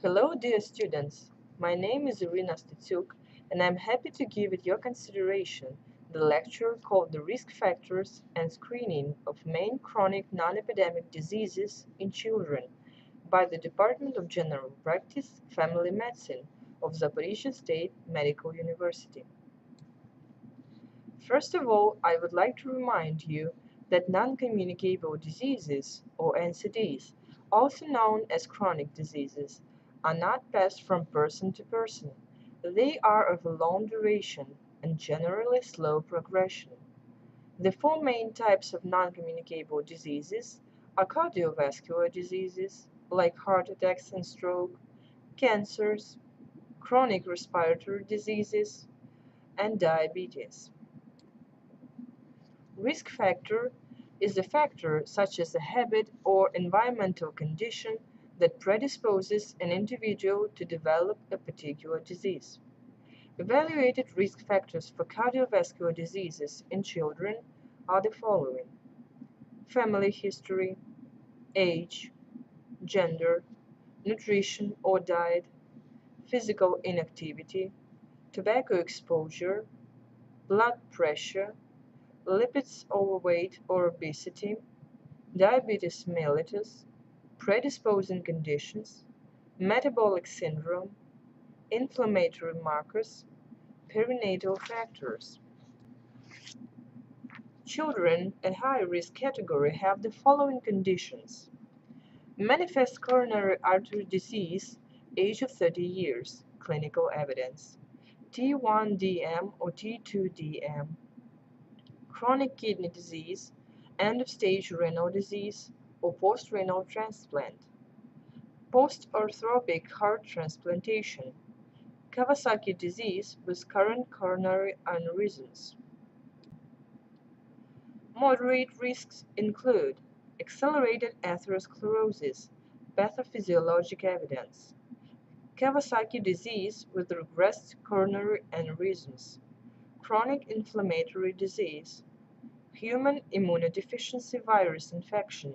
Hello, dear students. My name is Irina Stitsuk, and I'm happy to give at your consideration the lecture called The Risk Factors and Screening of Main Chronic Non-Epidemic Diseases in Children by the Department of General Practice, Family Medicine of Zaporizhzhia State Medical University. First of all, I would like to remind you that non-communicable diseases, or NCDs, also known as chronic diseases, are not passed from person to person. They are of a long duration and generally slow progression. The four main types of non-communicable diseases are cardiovascular diseases, like heart attacks and stroke, cancers, chronic respiratory diseases, and diabetes. Risk factor is a factor such as a habit or environmental condition that predisposes an individual to develop a particular disease. Evaluated risk factors for cardiovascular diseases in children are the following: family history, age, gender, nutrition or diet, physical inactivity, tobacco exposure, blood pressure, lipids, overweight or obesity, diabetes mellitus, predisposing conditions, metabolic syndrome, inflammatory markers, perinatal factors. Children at high risk category have the following conditions: manifest coronary artery disease, age of 30 years, clinical evidence, T1DM or T2DM, chronic kidney disease, end-of-stage renal disease, or post-renal transplant, post-orthopic heart transplantation, Kawasaki disease with current coronary aneurysms. Moderate risks include accelerated atherosclerosis, pathophysiologic evidence, Kawasaki disease with regressed coronary aneurysms, chronic inflammatory disease, human immunodeficiency virus infection,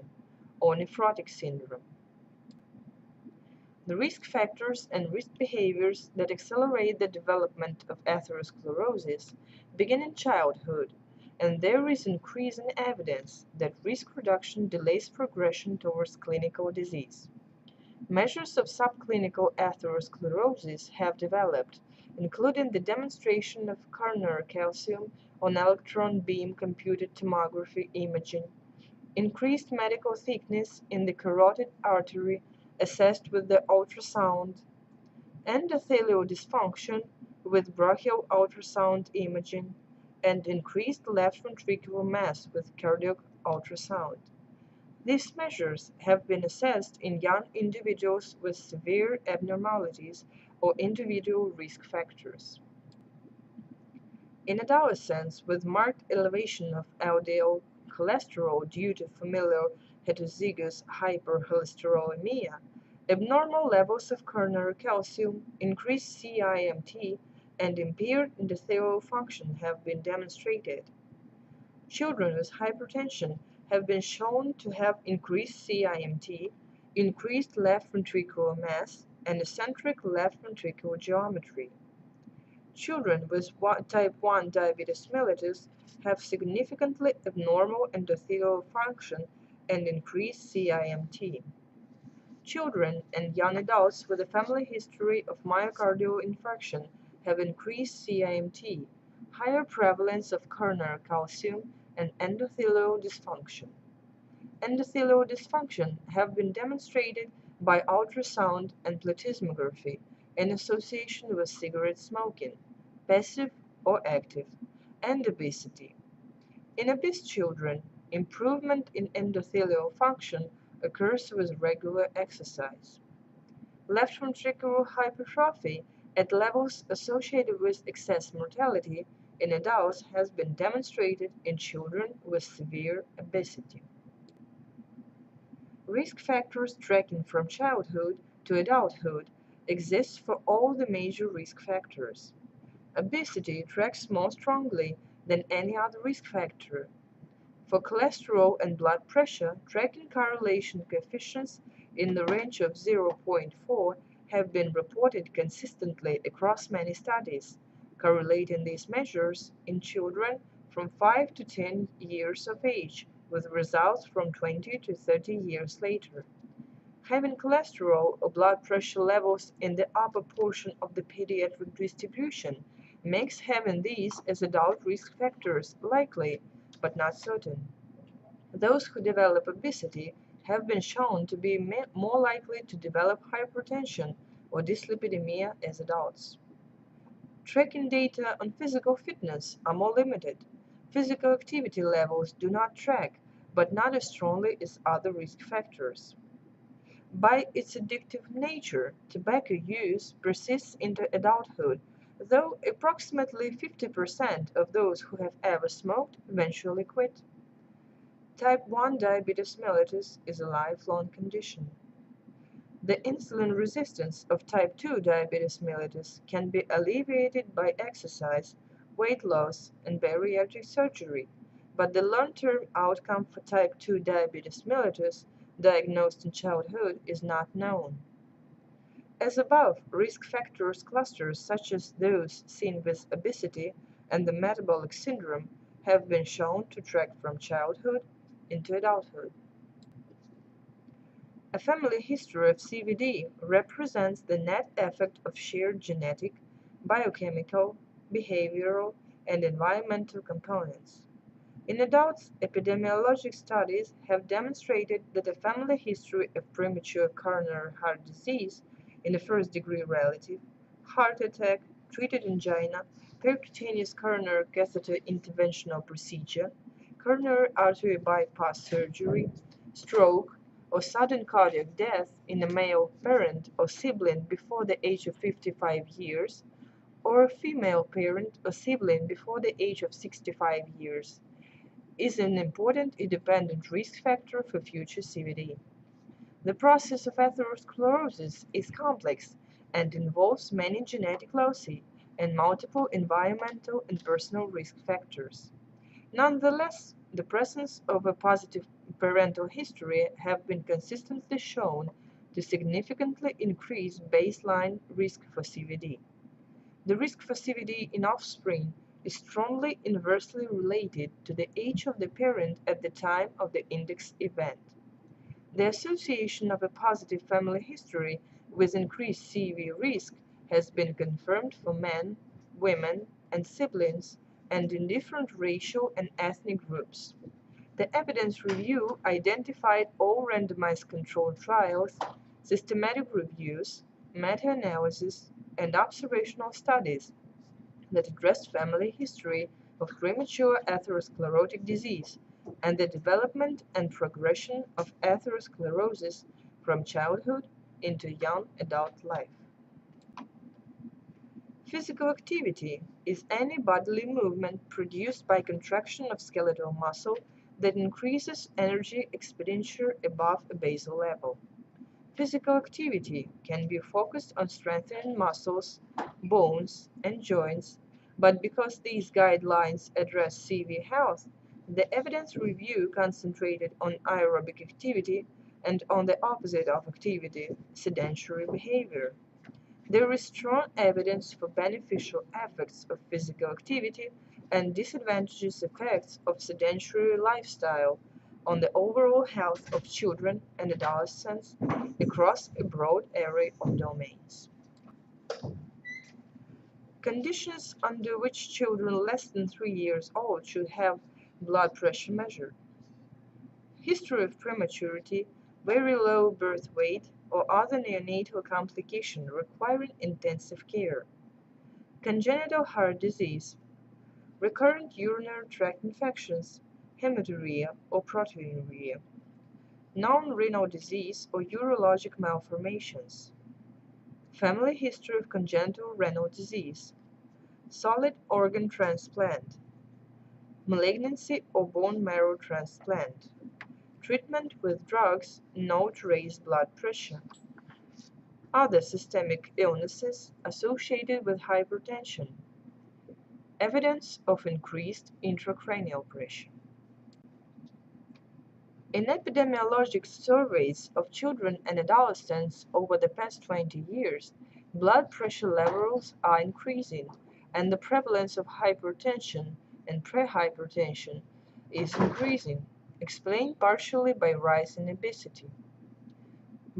or nephrotic syndrome. The risk factors and risk behaviors that accelerate the development of atherosclerosis begin in childhood, and there is increasing evidence that risk reduction delays progression towards clinical disease. Measures of subclinical atherosclerosis have developed, including the demonstration of coronary calcium on electron beam computed tomography imaging, increased medial thickness in the carotid artery assessed with the ultrasound, endothelial dysfunction with brachial ultrasound imaging, and increased left ventricular mass with cardiac ultrasound. These measures have been assessed in young individuals with severe abnormalities or individual risk factors. In adolescents with marked elevation of LDL cholesterol due to familial heterozygous hypercholesterolemia, abnormal levels of coronary calcium, increased CIMT, and impaired endothelial function have been demonstrated. Children with hypertension have been shown to have increased CIMT, increased left ventricular mass, and eccentric left ventricular geometry. Children with type 1 diabetes mellitus have significantly abnormal endothelial function and increased CIMT. Children and young adults with a family history of myocardial infarction have increased CIMT, higher prevalence of coronary calcium, and endothelial dysfunction. Endothelial dysfunction have been demonstrated by ultrasound and plethysmography in association with cigarette smoking, passive or active, and obesity. In obese children, improvement in endothelial function occurs with regular exercise. Left ventricular hypertrophy at levels associated with excess mortality in adults has been demonstrated in children with severe obesity. Risk factors tracking from childhood to adulthood exist for all the major risk factors. Obesity tracks more strongly than any other risk factor. For cholesterol and blood pressure, tracking correlation coefficients in the range of 0.4 have been reported consistently across many studies, correlating these measures in children from 5 to 10 years of age with results from 20 to 30 years later. Having cholesterol or blood pressure levels in the upper portion of the pediatric distribution makes having these as adult risk factors likely, but not certain. Those who develop obesity have been shown to be more likely to develop hypertension or dyslipidemia as adults. Tracking data on physical fitness are more limited. Physical activity levels do not track, but not as strongly as other risk factors. By its addictive nature, tobacco use persists into adulthood, though approximately 50% of those who have ever smoked eventually quit. Type 1 diabetes mellitus is a lifelong condition. The insulin resistance of type 2 diabetes mellitus can be alleviated by exercise, weight loss, and bariatric surgery, but the long-term outcome for type 2 diabetes mellitus diagnosed in childhood is not known. As above, risk factors clusters such as those seen with obesity and the metabolic syndrome have been shown to track from childhood into adulthood. A family history of CVD represents the net effect of shared genetic, biochemical, behavioral, and environmental components. In adults, epidemiologic studies have demonstrated that a family history of premature coronary heart disease in a first-degree relative, heart attack, treated angina, percutaneous coronary catheter interventional procedure, coronary artery bypass surgery, stroke, or sudden cardiac death in a male parent or sibling before the age of 55 years, or a female parent or sibling before the age of 65 years, is an important independent risk factor for future CVD. The process of atherosclerosis is complex and involves many genetic loci and multiple environmental and personal risk factors. Nonetheless, the presence of a positive parental history have been consistently shown to significantly increase baseline risk for CVD. The risk for CVD in offspring is strongly inversely related to the age of the parent at the time of the index event. The association of a positive family history with increased CV risk has been confirmed for men, women, and siblings, and in different racial and ethnic groups. The evidence review identified all randomized controlled trials, systematic reviews, meta-analysis, and observational studies that addressed family history of premature atherosclerotic disease and the development and progression of atherosclerosis from childhood into young adult life. Physical activity is any bodily movement produced by contraction of skeletal muscle that increases energy expenditure above a basal level. Physical activity can be focused on strengthening muscles, bones, and joints, but because these guidelines address CV health, the evidence review concentrated on aerobic activity and on the opposite of activity, sedentary behavior. There is strong evidence for beneficial effects of physical activity and disadvantageous effects of sedentary lifestyle on the overall health of children and adolescents across a broad array of domains. Conditions under which children less than 3 years old should have blood pressure measured. History of prematurity, very low birth weight, or other neonatal complication requiring intensive care. Congenital heart disease, recurrent urinary tract infections, hematuria or proteinuria, non-renal disease or urologic malformations, family history of congenital renal disease, solid organ transplant, malignancy or bone marrow transplant, treatment with drugs known to raise blood pressure, other systemic illnesses associated with hypertension, evidence of increased intracranial pressure. In epidemiologic surveys of children and adolescents over the past 20 years, blood pressure levels are increasing, and the prevalence of hypertension and prehypertension is increasing, explained partially by rise in obesity.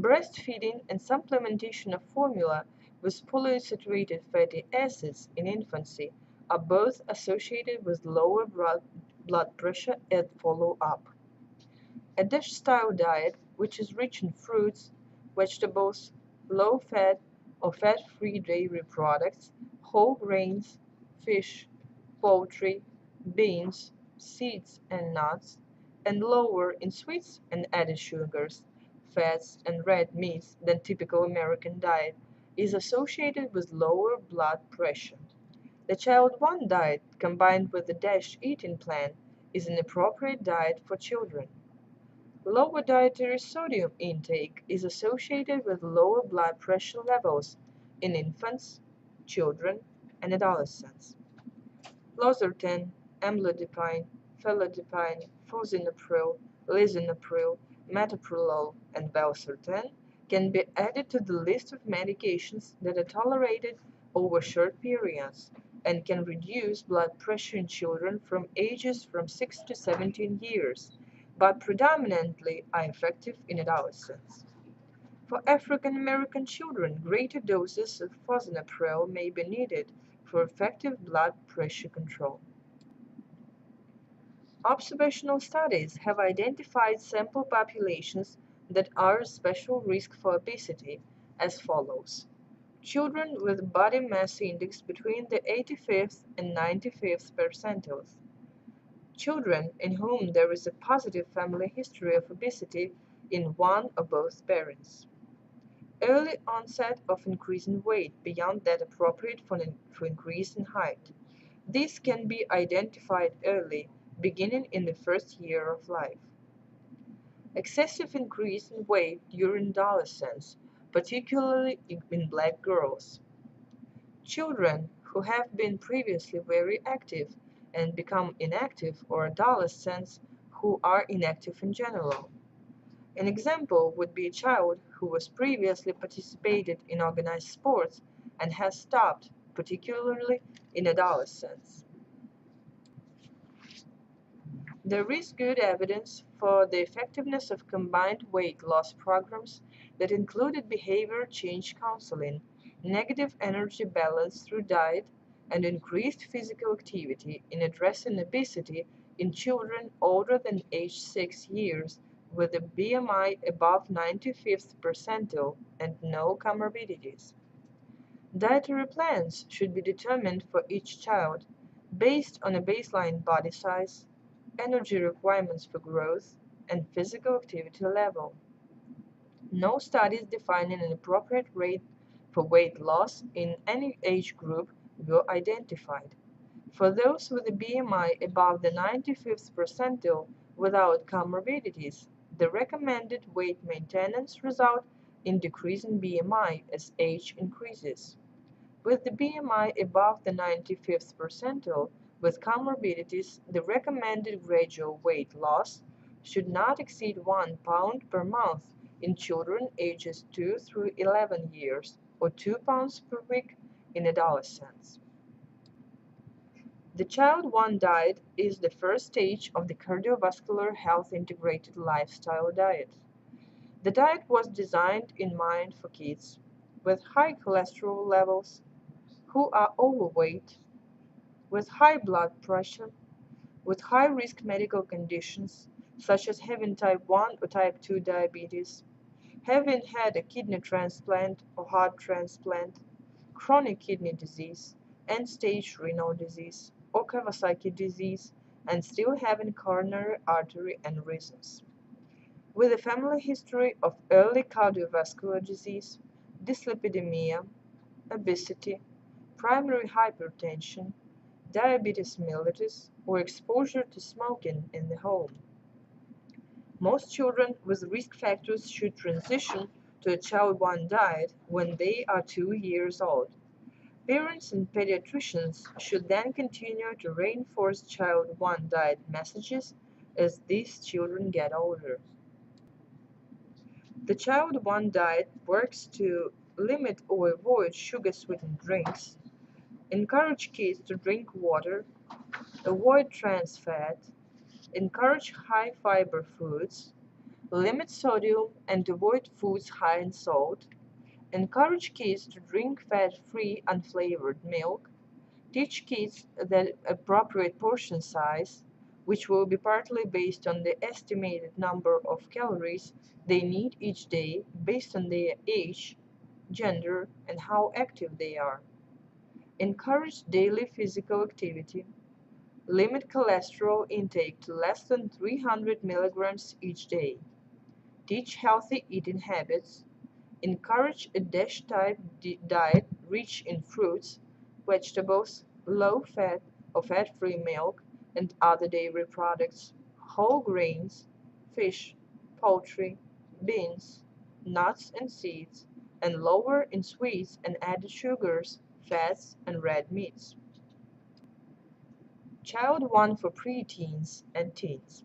Breastfeeding and supplementation of formula with polyunsaturated fatty acids in infancy are both associated with lower blood pressure at follow-up. A DASH-style diet, which is rich in fruits, vegetables, low-fat or fat-free dairy products, whole grains, fish, poultry, beans, seeds and nuts, and lower in sweets and added sugars, fats, and red meats than typical American diet, is associated with lower blood pressure. The Child 1 diet, combined with the DASH eating plan, is an appropriate diet for children. Lower dietary sodium intake is associated with lower blood pressure levels in infants, children, and adolescents. Losartan, amlodipine, felodipine, fosinapril, lisinopril, metoprolol, and valsartan can be added to the list of medications that are tolerated over short periods and can reduce blood pressure in children from ages from 6 to 17 years, but predominantly are effective in adolescents. For African American children, greater doses of fosinapril may be needed for effective blood pressure control. Observational studies have identified sample populations that are at special risk for obesity as follows. Children with body mass index between the 85th and 95th percentiles. Children in whom there is a positive family history of obesity in one or both parents. Early onset of increase in weight beyond that appropriate for increase in height. This can be identified early, beginning in the first year of life. Excessive increase in weight during adolescence, particularly in black girls. Children who have been previously very active and become inactive, or adolescents who are inactive in general. An example would be a child who was previously participated in organized sports and has stopped, particularly in adolescence. There is good evidence for the effectiveness of combined weight loss programs that included behavior change counseling, negative energy balance through diet, and increased physical activity in addressing obesity in children older than age 6 years with a BMI above 95th percentile and no comorbidities. Dietary plans should be determined for each child based on a baseline body size, energy requirements for growth, and physical activity level. No studies defining an appropriate rate for weight loss in any age group were identified. For those with a BMI above the 95th percentile without comorbidities, the recommended weight maintenance result in decreasing BMI as age increases. With the BMI above the 95th percentile with comorbidities, the recommended gradual weight loss should not exceed 1 pound per month in children ages 2 through 11 years or 2 pounds per week in adolescents. The Child 1 diet is the first stage of the cardiovascular health integrated lifestyle diet. The diet was designed in mind for kids with high cholesterol levels, who are overweight, with high blood pressure, with high-risk medical conditions such as having type 1 or type 2 diabetes, having had a kidney transplant or heart transplant, chronic kidney disease, end-stage renal disease, or Kawasaki disease, and still having coronary artery aneurysms. With a family history of early cardiovascular disease, dyslipidemia, obesity, primary hypertension, diabetes mellitus, or exposure to smoking in the home. Most children with risk factors should transition to a Child 1 diet when they are 2 years old. Parents and pediatricians should then continue to reinforce Child 1 diet messages as these children get older. The Child One diet works to limit or avoid sugar-sweetened drinks, encourage kids to drink water, avoid trans fat, encourage high-fiber foods, limit sodium and avoid foods high in salt, encourage kids to drink fat-free unflavored milk, teach kids the appropriate portion size, which will be partly based on the estimated number of calories they need each day based on their age, gender, and how active they are. Encourage daily physical activity. Limit cholesterol intake to less than 300 milligrams each day. Teach healthy eating habits. Encourage a DASH-type diet rich in fruits, vegetables, low-fat or fat-free milk and other dairy products, whole grains, fish, poultry, beans, nuts and seeds, and lower in sweets and added sugars, fats, and red meats. Child One for preteens and teens.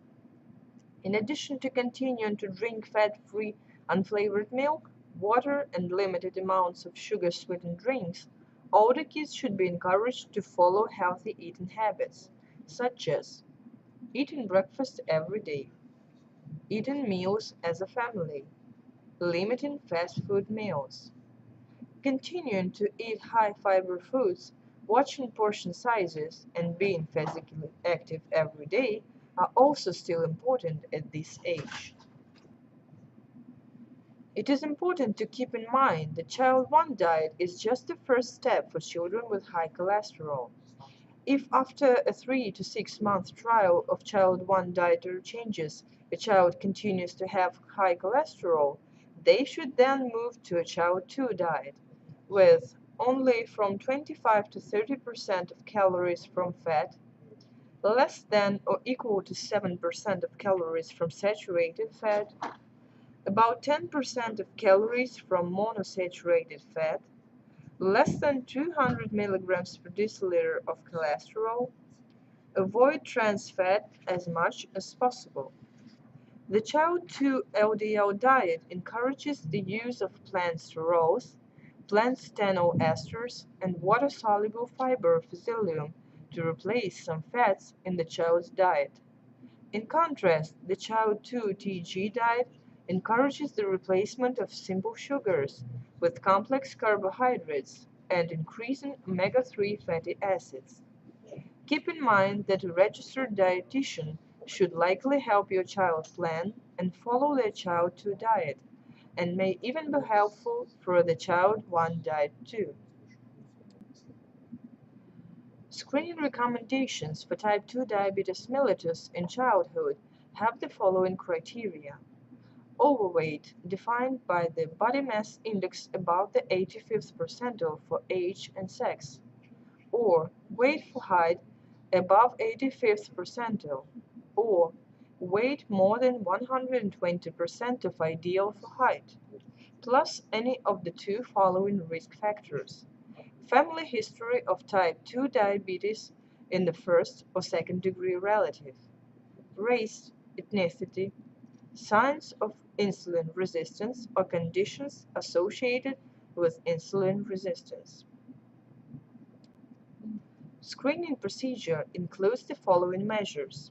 In addition to continuing to drink fat-free, unflavored milk, water, and limited amounts of sugar-sweetened drinks, older kids should be encouraged to follow healthy eating habits, such as eating breakfast every day, eating meals as a family, limiting fast food meals, continuing to eat high-fiber foods, watching portion sizes, and being physically active every day are also still important at this age. It is important to keep in mind that Child One diet is just the first step for children with high cholesterol. If after a 3 to 6 month trial of Child One dietary changes a child continues to have high cholesterol, they should then move to a Child Two diet with only from 25 to 30% of calories from fat, less than or equal to 7% of calories from saturated fat, about 10% of calories from monosaturated fat, less than 200 milligrams per deciliter of cholesterol. Avoid trans fat as much as possible. The Child 2 LDL diet encourages the use of plant sterols, plant stanol esters, and water-soluble fiber psyllium to replace some fats in the child's diet. In contrast, the Child 2 TG diet encourages the replacement of simple sugars with complex carbohydrates and increasing omega-3 fatty acids. Keep in mind that a registered dietitian should likely help your child plan and follow their Child 2 diet, and may even be helpful for the Child 1 diet too. Screening recommendations for type 2 diabetes mellitus in childhood have the following criteria. Overweight, defined by the body mass index above the 85th percentile for age and sex, or weight for height above 85th percentile, or weight more than 120% of ideal for height, plus any of the two following risk factors. Family history of type 2 diabetes in the first or second degree relative, race, ethnicity, signs of insulin resistance or conditions associated with insulin resistance. Screening procedure includes the following measures.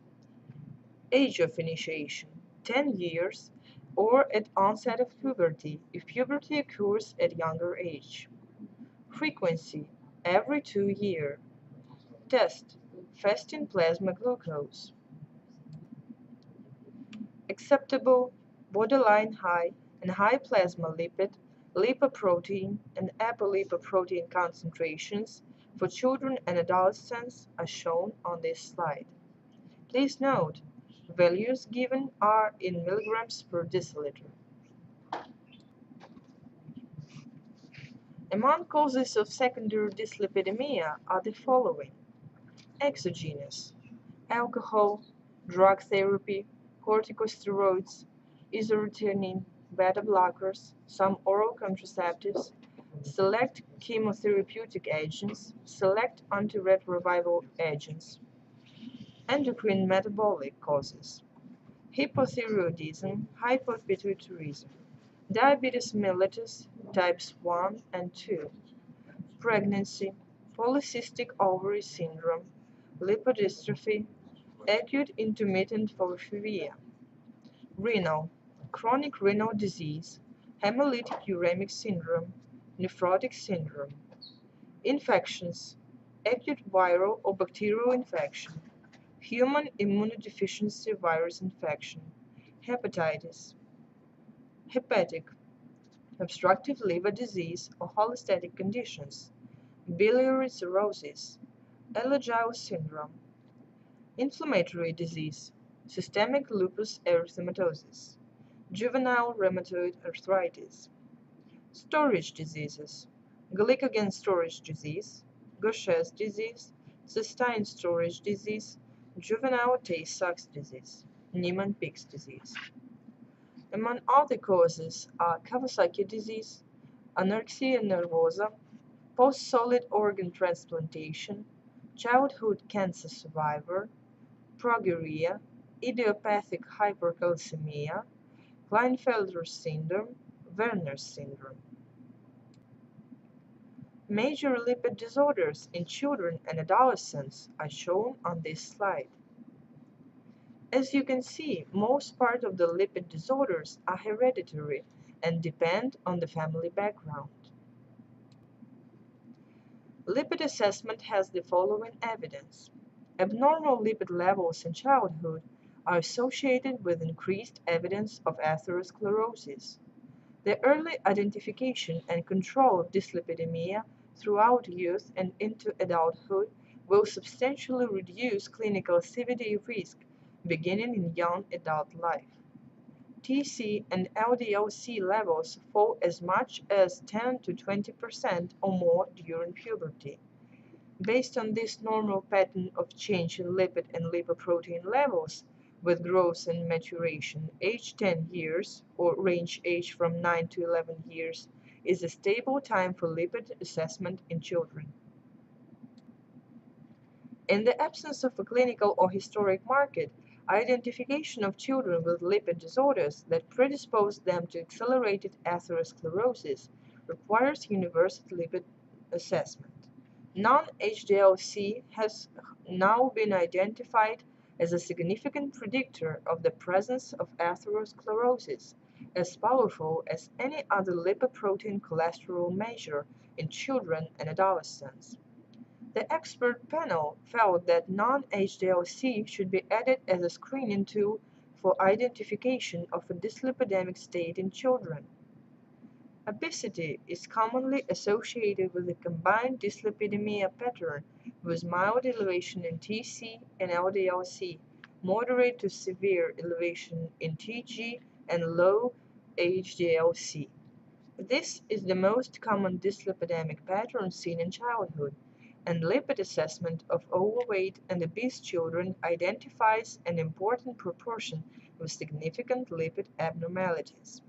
Age of initiation, 10 years, or at onset of puberty if puberty occurs at younger age. Frequency, every 2 years. Test, fasting plasma glucose. Acceptable, borderline high, and high plasma lipid, lipoprotein, and apolipoprotein concentrations for children and adolescents are shown on this slide. Please note, values given are in milligrams per deciliter. Among causes of secondary dyslipidemia are the following: exogenous, alcohol, drug therapy, corticosteroids, isotretinoin, beta blockers, some oral contraceptives, select chemotherapeutic agents, select antiretroviral agents. Endocrine metabolic causes: hypothyroidism, hypopituitarism, diabetes mellitus types 1 and 2, pregnancy, polycystic ovary syndrome, lipodystrophy, acute intermittent porphyria, renal, chronic renal disease, hemolytic uremic syndrome, nephrotic syndrome, infections, acute viral or bacterial infection, human immunodeficiency virus infection, hepatitis, hepatic, obstructive liver disease or cholestatic conditions, biliary cirrhosis, Alagille syndrome, inflammatory disease, systemic lupus erythematosus, juvenile rheumatoid arthritis, storage diseases, glycogen storage disease, Gaucher's disease, cystine storage disease, juvenile Tay-Sachs disease, Niemann-Pick's disease. Among other causes are Kawasaki disease, anorexia nervosa, post-solid organ transplantation, childhood cancer survivor, progeria, idiopathic hypercalcemia, Klinefelter syndrome, Werner's syndrome. Major lipid disorders in children and adolescents are shown on this slide. As you can see, most part of the lipid disorders are hereditary and depend on the family background. Lipid assessment has the following evidence. Abnormal lipid levels in childhood are associated with increased evidence of atherosclerosis. The early identification and control of dyslipidemia throughout youth and into adulthood will substantially reduce clinical CVD risk beginning in young adult life. TC and LDL-C levels fall as much as 10 to 20% or more during puberty. Based on this normal pattern of change in lipid and lipoprotein levels, with growth and maturation, age 10 years, or range age from 9 to 11 years, is a stable time for lipid assessment in children. In the absence of a clinical or historic marker, identification of children with lipid disorders that predispose them to accelerated atherosclerosis requires universal lipid assessment. Non-HDL-C has now been identified as a significant predictor of the presence of atherosclerosis, as powerful as any other lipoprotein cholesterol measure in children and adolescents. The expert panel felt that non-HDL-C should be added as a screening tool for identification of a dyslipidemic state in children. Obesity is commonly associated with a combined dyslipidemia pattern with mild elevation in TC and LDL-C, moderate to severe elevation in TG, and low HDL-C. This is the most common dyslipidemic pattern seen in childhood, and lipid assessment of overweight and obese children identifies an important proportion with significant lipid abnormalities.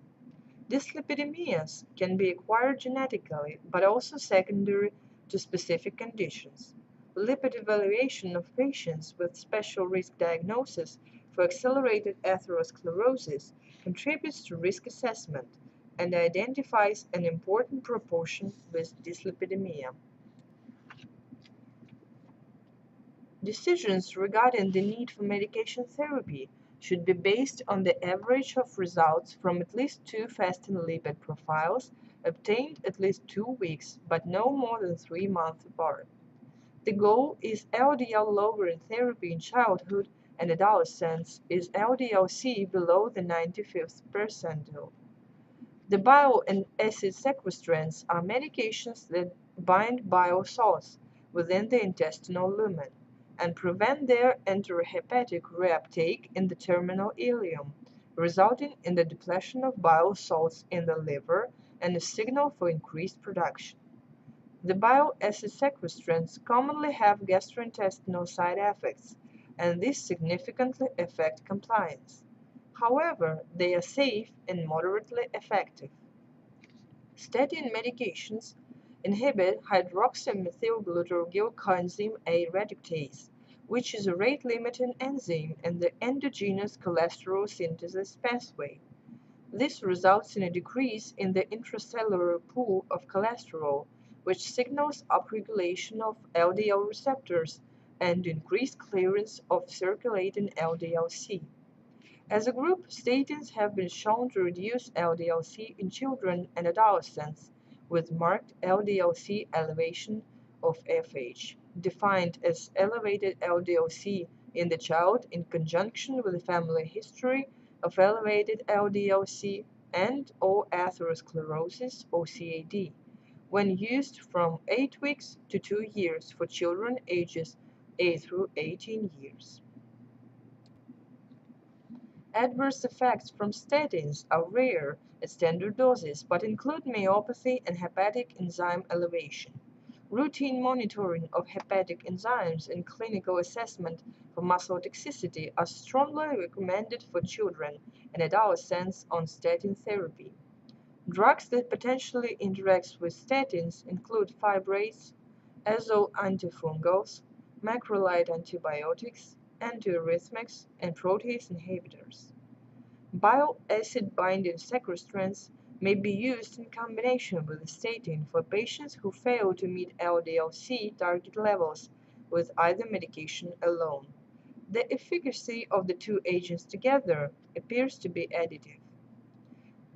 Dyslipidemias can be acquired genetically, but also secondary to specific conditions. Lipid evaluation of patients with special risk diagnosis for accelerated atherosclerosis contributes to risk assessment and identifies an important proportion with dyslipidemia. Decisions regarding the need for medication therapy should be based on the average of results from at least 2 fasting lipid profiles obtained at least 2 weeks, but no more than 3 months apart. The goal is LDL-lowering therapy in childhood and adolescents is LDL-C below the 95th percentile. The bile and acid sequestrants are medications that bind bile salts within the intestinal lumen and prevent their enterohepatic reuptake in the terminal ileum, resulting in the depletion of bile salts in the liver and a signal for increased production. The bile acid sequestrants commonly have gastrointestinal side effects, and these significantly affect compliance. However, they are safe and moderately effective. Statin medications inhibit hydroxymethylglutaralkyl coenzyme A reductase, which is a rate-limiting enzyme in the endogenous cholesterol synthesis pathway. This results in a decrease in the intracellular pool of cholesterol, which signals upregulation of LDL receptors and increased clearance of circulating LDL-C. As a group, statins have been shown to reduce LDL-C in children and adolescents with marked LDL-C elevation of FH, defined as elevated LDL-C in the child in conjunction with a family history of elevated LDL-C and/or atherosclerosis or CAD, when used from 8 weeks to 2 years for children ages 8 through 18 years. Adverse effects from statins are rare at standard doses but include myopathy and hepatic enzyme elevation. Routine monitoring of hepatic enzymes and clinical assessment for muscle toxicity are strongly recommended for children and adolescents on statin therapy. Drugs that potentially interact with statins include fibrates, azole antifungals, macrolide antibiotics, antiarrhythmics, and protease inhibitors. Bile acid binding sequestrants may be used in combination with statin for patients who fail to meet LDL-C target levels with either medication alone. The efficacy of the two agents together appears to be additive.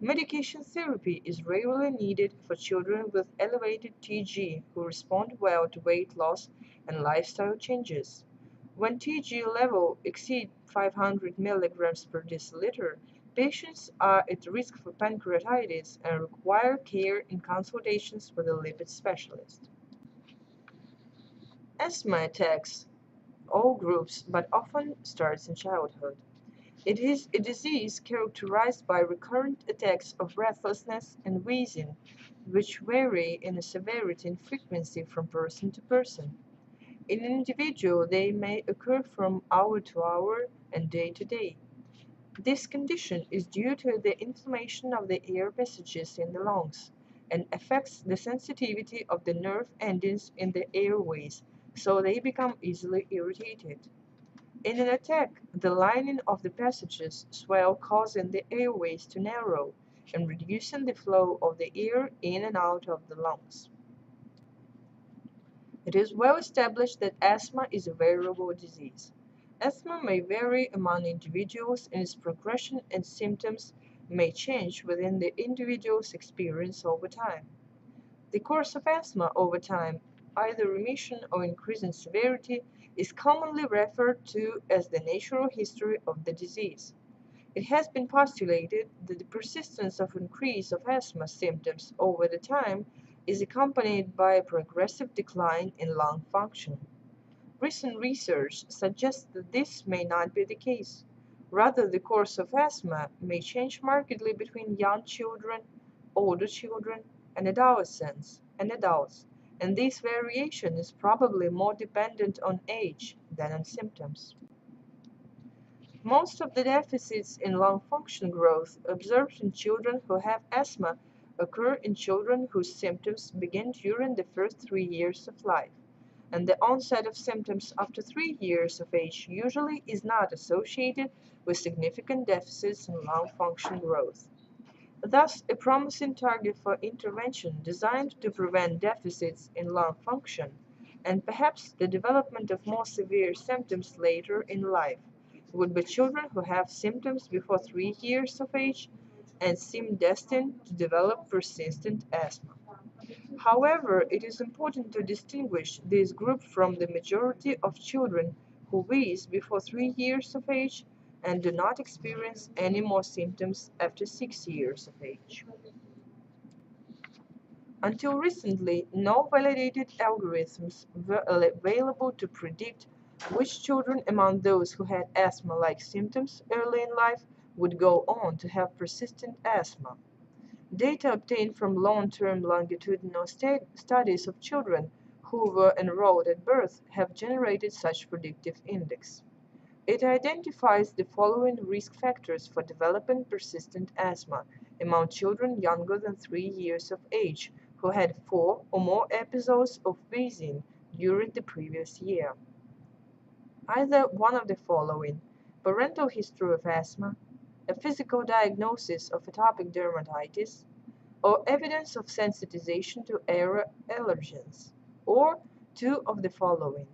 Medication therapy is rarely needed for children with elevated TG who respond well to weight loss and lifestyle changes. When TG level exceed 500 mg per deciliter, patients are at risk for pancreatitis and require care in consultations with a lipid specialist. Asthma attacks all groups but often starts in childhood. It is a disease characterized by recurrent attacks of breathlessness and wheezing, which vary in severity and frequency from person to person. In an individual, they may occur from hour to hour and day to day. This condition is due to the inflammation of the air passages in the lungs and affects the sensitivity of the nerve endings in the airways, so they become easily irritated. In an attack, the lining of the passages swell, causing the airways to narrow and reducing the flow of the air in and out of the lungs. It is well established that asthma is a variable disease. Asthma may vary among individuals and its progression and symptoms may change within the individual's experience over time. The course of asthma over time, either remission or increase in severity, is commonly referred to as the natural history of the disease. It has been postulated that the persistence of increase of asthma symptoms over the time is accompanied by a progressive decline in lung function. Recent research suggests that this may not be the case. Rather, the course of asthma may change markedly between young children, older children, and adolescents and adults, and this variation is probably more dependent on age than on symptoms. Most of the deficits in lung function growth observed in children who have asthma occur in children whose symptoms begin during the first 3 years of life, and the onset of symptoms after 3 years of age usually is not associated with significant deficits in lung function growth. Thus, a promising target for intervention designed to prevent deficits in lung function and perhaps the development of more severe symptoms later in life would be children who have symptoms before 3 years of age and seem destined to develop persistent asthma. However, it is important to distinguish this group from the majority of children who wheeze before 3 years of age and do not experience any more symptoms after 6 years of age. Until recently, no validated algorithms were available to predict which children among those who had asthma-like symptoms early in life would go on to have persistent asthma. Data obtained from long-term longitudinal studies of children who were enrolled at birth have generated such predictive index. It identifies the following risk factors for developing persistent asthma among children younger than 3 years of age who had 4 or more episodes of wheezing during the previous year. either one of the following: parental history of asthma, a physical diagnosis of atopic dermatitis, or evidence of sensitization to air allergens, or two of the following: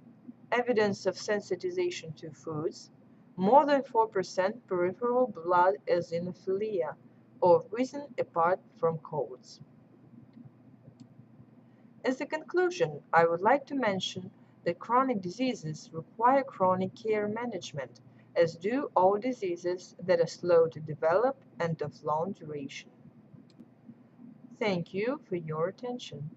evidence of sensitization to foods, more than 4% peripheral blood eosinophilia, or reason apart from colds. As a conclusion, I would like to mention that chronic diseases require chronic care management, as do all diseases that are slow to develop and of long duration. Thank you for your attention.